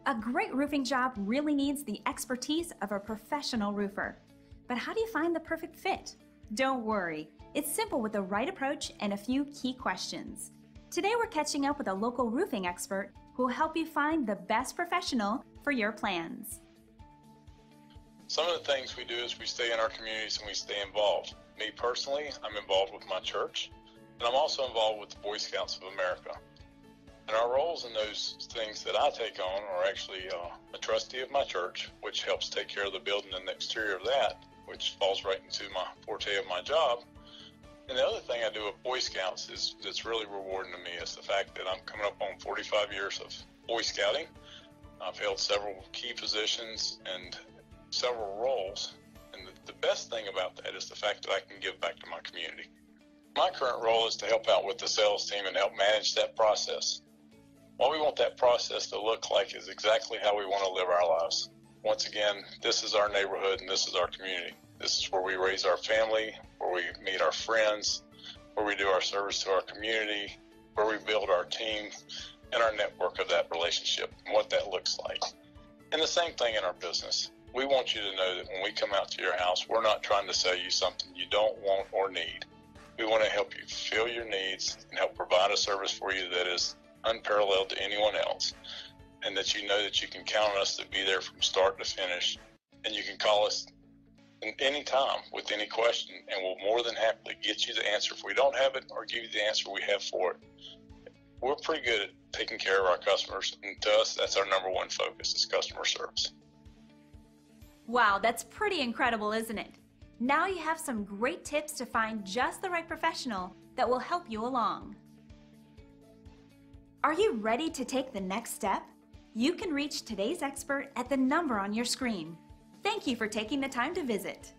A great roofing job really needs the expertise of a professional roofer. But how do you find the perfect fit? Don't worry, it's simple with the right approach and a few key questions. Today we're catching up with a local roofing expert who will help you find the best professional for your plans. Some of the things we do is we stay in our communities and we stay involved. Me personally, I'm involved with my church, and I'm also involved with the Boy Scouts of America. And our roles in those things that I take on are actually a trustee of my church, which helps take care of the building and the exterior of that, which falls right into my forte of my job. And the other thing I do with Boy Scouts that's really rewarding to me is the fact that I'm coming up on 45 years of Boy Scouting. I've held several key positions and several roles. And the best thing about that is the fact that I can give back to my community. My current role is to help out with the sales team and help manage that process. What we want that process to look like is exactly how we want to live our lives. Once again, this is our neighborhood and this is our community. This is where we raise our family, where we meet our friends, where we do our service to our community, where we build our team and our network of that relationship and what that looks like. And the same thing in our business. We want you to know that when we come out to your house, we're not trying to sell you something you don't want or need. We want to help you fulfill your needs and help provide a service for you that is unparalleled to anyone else, and that you know that you can count on us to be there from start to finish, and you can call us any time with any question, and we'll more than happily get you the answer if we don't have it or give you the answer we have for it. We're pretty good at taking care of our customers, and to us, that's our number one focus is customer service. Wow, that's pretty incredible, isn't it? Now you have some great tips to find just the right professional that will help you along. Are you ready to take the next step? You can reach today's expert at the number on your screen. Thank you for taking the time to visit.